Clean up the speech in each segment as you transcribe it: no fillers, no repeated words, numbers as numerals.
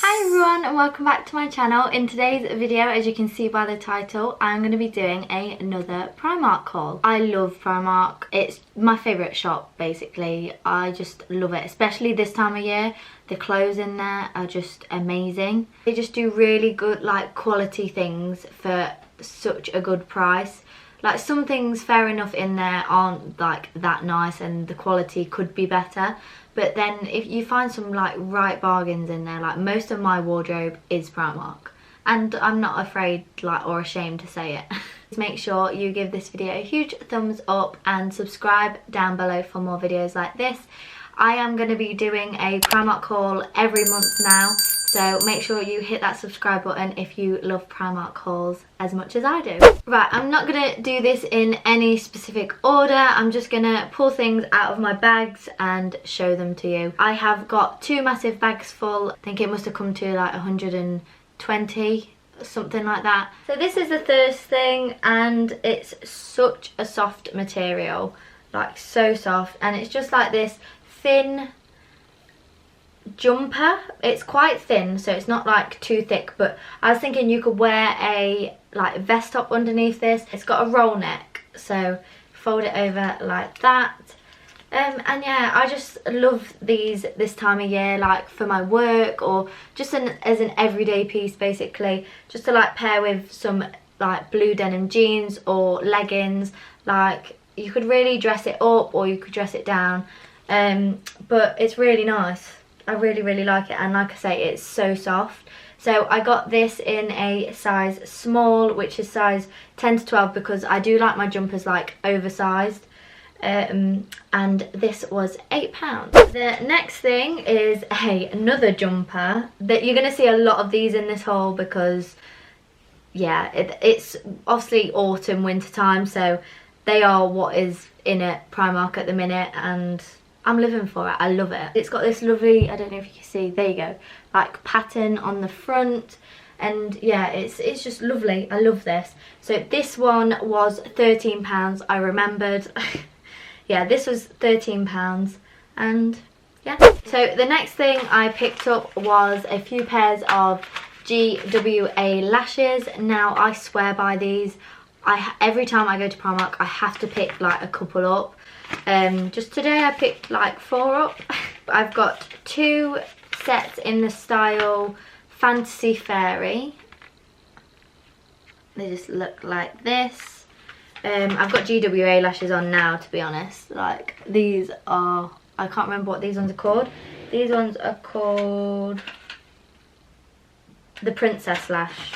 Hi everyone and welcome back to my channel. In today's video, as you can see by the title, I'm going to be doing another Primark haul. I love Primark. It's my favourite shop basically. I just love it, especially this time of year. The clothes in there are just amazing. They just do really good quality things for such a good price. Like some things fair enough in there aren't that nice and the quality could be better, but then if you find some right bargains in there, most of my wardrobe is Primark and I'm not afraid or ashamed to say it. Make sure you give this video a huge thumbs up and subscribe down below for more videos like this. I am going to be doing a Primark haul every month now, so make sure you hit that subscribe button if you love Primark hauls as much as I do. Right, I'm not going to do this in any specific order. I'm just going to pull things out of my bags and show them to you. I have got two massive bags full. I think it must have come to 120, something like that. So this is the first thing, and it's such a soft material, so soft, and it's just like this thin jumper. It's quite thin, so it's not too thick, but I was thinking you could wear a vest top underneath this. It's got a roll neck, so fold it over like that. And yeah, I just love these this time of year, for my work or just as an everyday piece basically, just to pair with some blue denim jeans or leggings. You could really dress it up or you could dress it down, but it's really nice. I really like it, and like I say, it's so soft. So I got this in a size small, which is size 10 to 12, because I do like my jumpers oversized, and this was £8. The next thing is another jumper that you're going to see a lot of these in this haul, because yeah, it's obviously autumn, winter time, so they are what is in at Primark at the minute, and I'm living for it. I love it. It's got this lovely, I don't know if you can see, there you go, pattern on the front, and yeah, it's just lovely. I love this. So this one was £13, I remembered. Yeah, this was £13, and yeah. So the next thing I picked up was a few pairs of GWA lashes. Now I swear by these. Every time I go to Primark, I have to pick a couple up. Just today I picked 4 up. I've got 2 sets in the style Fantasy Fairy. They just look like this. I've got GWA lashes on now, to be honest. These are, I can't remember what these ones are called. These ones are called the Princess Lash.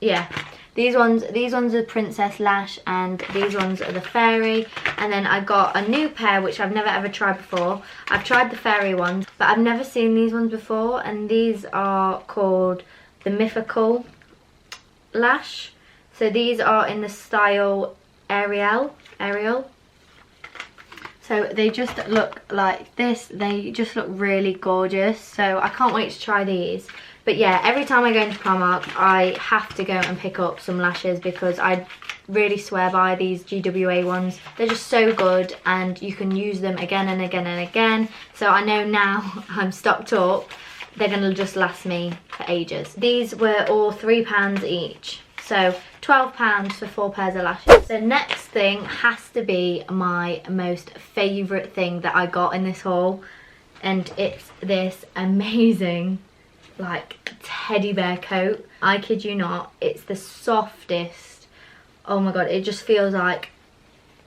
Yeah. These ones are Princess Lash, and these ones are the Fairy. And then I got a new pair which I've never ever tried before. I've tried the Fairy ones, but I've never seen these ones before, and these are called the Mythical Lash. So these are in the style Ariel. So they just look like this. They just look really gorgeous, so I can't wait to try these. But yeah, every time I go into Primark, I have to go and pick up some lashes, because I really swear by these GWA ones. They're just so good, and you can use them again and again and again. So I know now I'm stocked up, they're going to just last me for ages. These were all £3 each. So £12 for 4 pairs of lashes. The next thing has to be my most favourite thing that I got in this haul, and it's this amazing teddy bear coat. I kid you not, it's the softest. Oh my god, it just feels like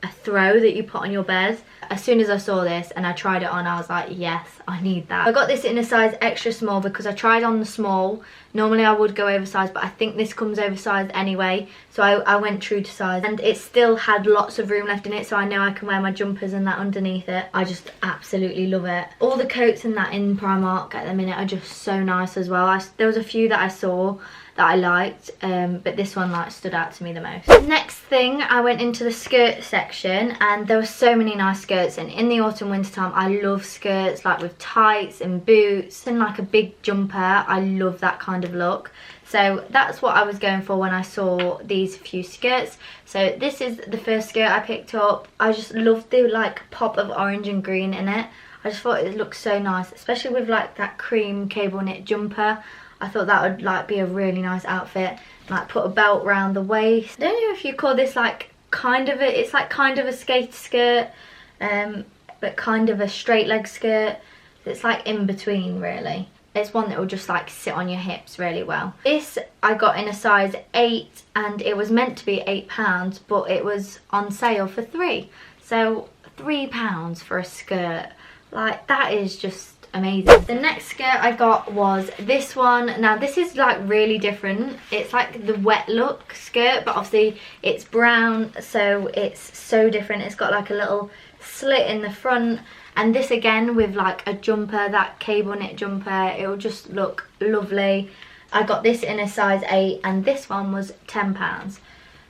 a throw that you put on your bed. As soon as I saw this and I tried it on, I was like, yes, I need that. I got this in a size extra small because I tried on the small. Normally I would go oversized, but I think this comes oversized anyway, so I went true to size, and it still had lots of room left in it, so I know I can wear my jumpers and that underneath it. I just absolutely love it. All the coats and that in Primark at the minute are just so nice as well. There was a few that I saw that I liked, but this one like stood out to me the most. Next thing, I went into the skirt section, and there were so many nice skirts, and in the autumn winter time I love skirts like with tights and boots and like a big jumper. I love that kind of look, so that's what I was going for when I saw these few skirts. So this is the first skirt I picked up. I just loved the like pop of orange and green in it. I just thought it looked so nice, especially with like that cream cable knit jumper. I thought that would like be a really nice outfit. Like put a belt around the waist. I don't know if you call this like kind of a, it's like kind of a skater skirt, but kind of a straight leg skirt. It's like in between really. It's one that will just like sit on your hips really well. This I got in a size 8, and it was meant to be £8, but it was on sale for £3. So £3 for a skirt. Like that is just amazing. The next skirt I got was this one. Now this is like really different. It's like the wet look skirt, but obviously it's brown, so it's so different. It's got like a little slit in the front, and this again with like a jumper, that cable knit jumper, it will just look lovely. I got this in a size 8, and this one was £10.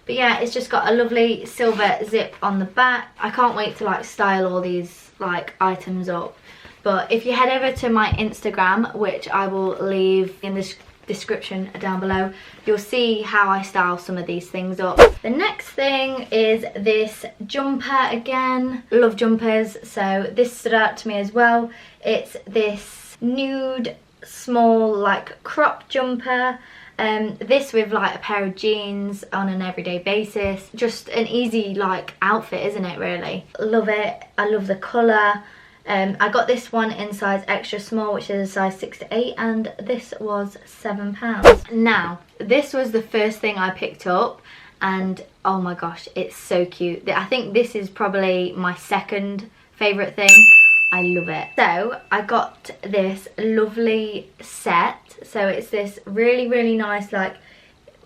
But yeah, it's just got a lovely silver zip on the back. I can't wait to like style all these like items up. But if you head over to my Instagram, which I will leave in the description down below, you'll see how I style some of these things up. The next thing is this jumper again. Love jumpers, so this stood out to me as well. It's this nude small like crop jumper. This with like a pair of jeans on an everyday basis. Just an easy like outfit, isn't it really? Love it. I love the colour. I got this one in size extra small, which is a size 6 to 8, and this was £7. Now, this was the first thing I picked up, and oh my gosh, it's so cute. I think this is probably my second favourite thing. I love it. So I got this lovely set. So it's this really, really nice, like,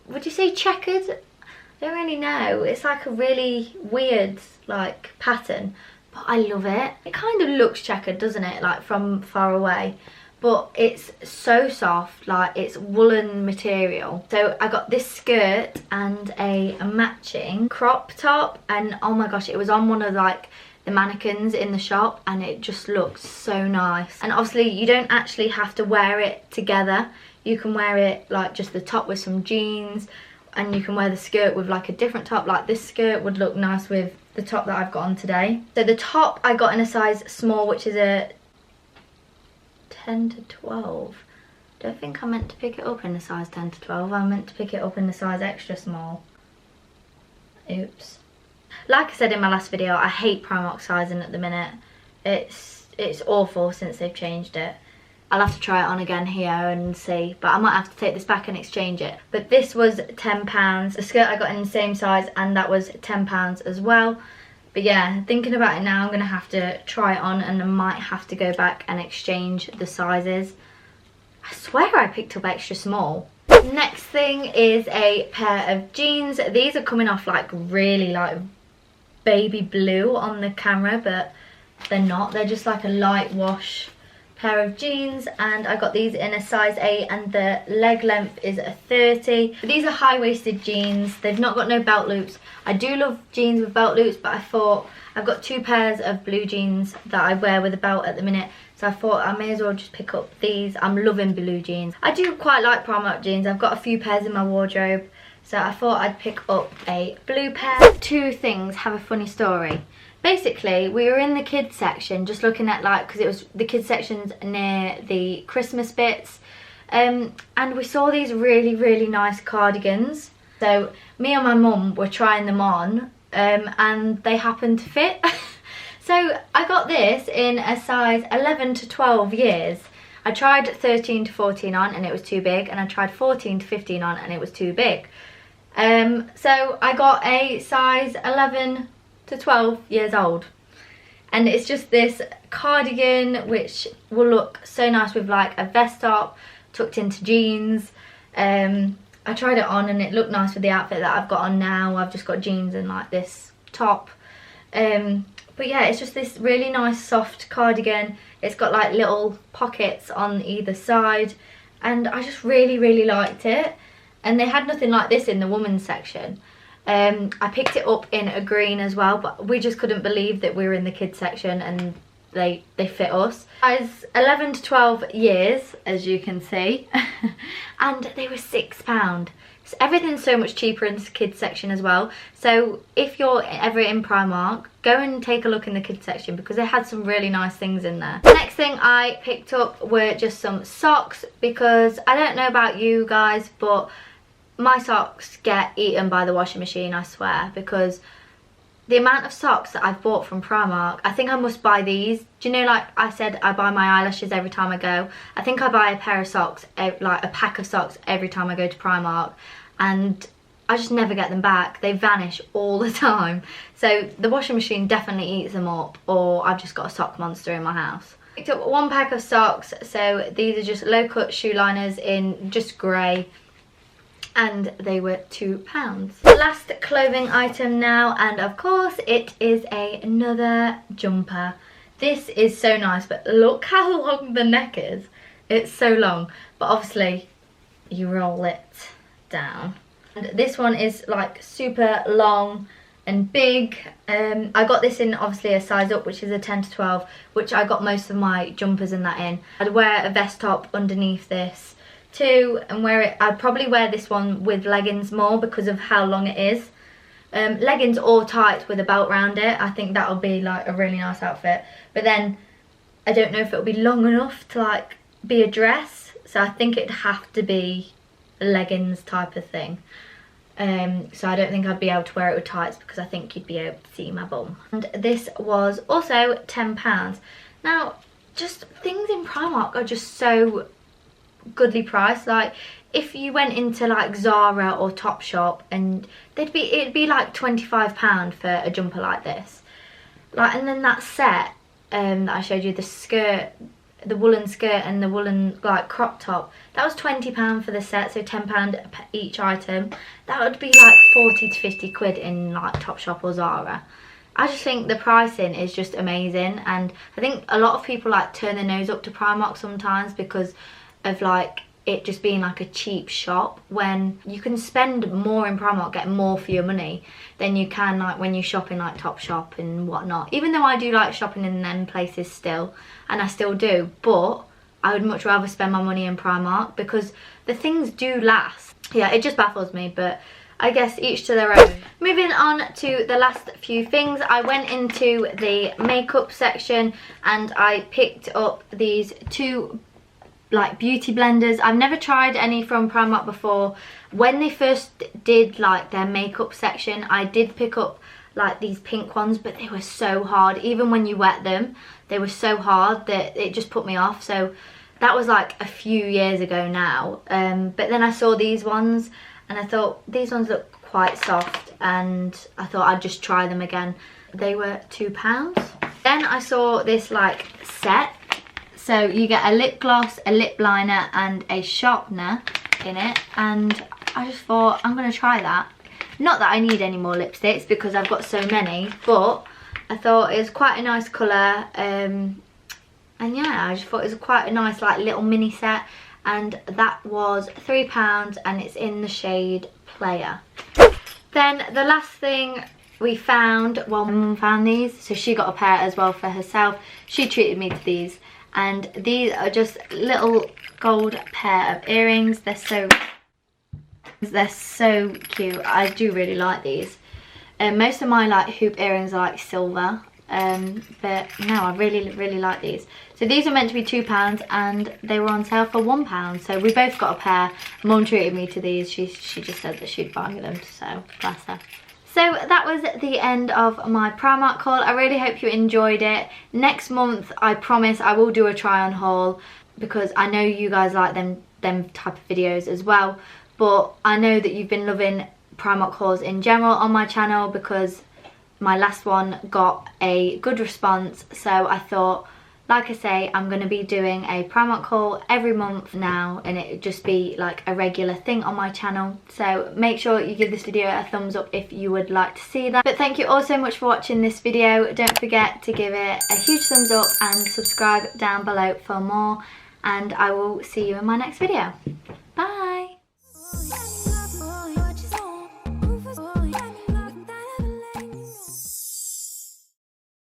would you say checkered? I don't really know. It's like a really weird like pattern, but I love it. It kind of looks checkered, doesn't it, like from far away, but it's so soft, like it's woolen material. So I got this skirt and a matching crop top, and oh my gosh, it was on one of like the mannequins in the shop, and it just looks so nice. And obviously you don't actually have to wear it together. You can wear it like just the top with some jeans, and you can wear the skirt with like a different top. Like this skirt would look nice with the top that I've got on today. So the top I got in a size small, which is a 10 to 12. Don't think I meant to pick it up in a size 10 to 12. I meant to pick it up in a size extra small. Oops. Like I said in my last video, I hate Primark sizing at the minute. It's awful since they've changed it. I'll have to try it on again here and see, but I might have to take this back and exchange it. But this was £10. The skirt I got in the same size, and that was £10 as well. But yeah, thinking about it now, I'm gonna have to try it on, and I might have to go back and exchange the sizes. I swear I picked up extra small. Next thing is a pair of jeans. These are coming off like really like baby blue on the camera, but they're not. They're just like a light wash pair of jeans, and I got these in a size 8, and the leg length is a 30. But these are high-waisted jeans. They've not got no belt loops. I do love jeans with belt loops, but I thought I've got 2 pairs of blue jeans that I wear with a belt at the minute, so I thought I may as well just pick up these. I'm loving blue jeans. I do quite like Primark jeans. I've got a few pairs in my wardrobe, so I thought I'd pick up a blue pair. 2 things have a funny story. Basically, we were in the kids section just looking at like, because it was the kids sections near the Christmas bits, and we saw these really, really nice cardigans. So me and my mum were trying them on, and they happened to fit. So I got this in a size 11 to 12 years. I tried 13 to 14 on and it was too big, and I tried 14 to 15 on and it was too big. So I got a size 11 to 12 years old, and it's just this cardigan which will look so nice with like a vest top tucked into jeans. I tried it on and it looked nice with the outfit that I've got on now. I've just got jeans and like this top, but yeah, it's just this really nice soft cardigan. It's got like little pockets on either side, and I just really, really liked it. and they had nothing like this in the women's section. I picked it up in a green as well, but we just couldn't believe that we were in the kids section and they fit us. I was 11 to 12 years, as you can see, and they were £6. So everything's so much cheaper in the kids section as well. So if you're ever in Primark, go and take a look in the kids section because they had some really nice things in there. The next thing I picked up were just some socks, because I don't know about you guys, but my socks get eaten by the washing machine, I swear, because the amount of socks that I've bought from Primark, I think I must buy these. Do you know, like I said, I buy my eyelashes every time I go. I think I buy a pair of socks, like a pack of socks every time I go to Primark, and I just never get them back. They vanish all the time. So the washing machine definitely eats them up, or I've just got a sock monster in my house. Picked up one pack of socks, so these are just low cut shoe liners in just grey, and they were £2. The last clothing item now, and of course it is another jumper. This is so nice, but look how long the neck is. It's so long, but obviously you roll it down. And this one is like super long and big. I got this in obviously a size up, which is a 10 to 12, which I got most of my jumpers and that in. I'd wear a vest top underneath this too, and I'd probably wear this one with leggings more because of how long it is. Leggings or tights with a belt around it, I think that'll be like a really nice outfit. But then I don't know if it'll be long enough to like be a dress, so I think it'd have to be a leggings type of thing. So I don't think I'd be able to wear it with tights because I think you'd be able to see my bum. And this was also £10. Now, just things in Primark are just so goodly priced. Like if you went into like Zara or Topshop, and it'd be like £25 for a jumper like this. Like, and then that set that I showed you, the skirt, the woolen skirt and the woolen like crop top, that was £20 for the set, so £10 each item. That would be like 40 to 50 quid in like Topshop or Zara. I just think the pricing is just amazing, and I think a lot of people like turn their nose up to Primark sometimes because of like it just being like a cheap shop, when you can spend more in Primark, get more for your money than you can like when you shop in like Topshop and whatnot. Even though I do like shopping in them places still, and I still do, but I would much rather spend my money in Primark because the things do last. Yeah, it just baffles me, but I guess each to their own. Moving on to the last few things, I went into the makeup section and I picked up these two like beauty blenders. I've never tried any from Primark before. When they first did like their makeup section, I did pick up like these pink ones, but they were so hard. Even when you wet them, they were so hard that it just put me off. So that was like a few years ago now. But then I saw these ones and I thought these ones look quite soft, and I thought I'd just try them again. They were £2. Then I saw this like set. So you get a lip gloss, a lip liner and a sharpener in it, and I just thought I'm going to try that. Not that I need any more lipsticks because I've got so many, but I thought it was quite a nice colour, and yeah, I just thought it was quite a nice like little mini set, and that was £3 and it's in the shade Player. Then the last thing we found, well, my mum found these, so she got a pair as well for herself. She treated me to these. And these are just little gold pair of earrings. They're so cute. I do really like these. Most of my like hoop earrings are like silver, but no, I really like these. So these are meant to be £2 and they were on sale for £1. So we both got a pair. Mum treated me to these. She just said that she'd buy me them, so bless her. So that was the end of my Primark haul. I really hope you enjoyed it. Next month, I promise I will do a try on haul because I know you guys like them type of videos as well. But I know that you've been loving Primark hauls in general on my channel because my last one got a good response. So I thought, like I say, I'm going to be doing a Primark haul every month now, and it would just be like a regular thing on my channel. So make sure you give this video a thumbs up if you would like to see that. But thank you all so much for watching this video. Don't forget to give it a huge thumbs up and subscribe down below for more, and I will see you in my next video. Bye!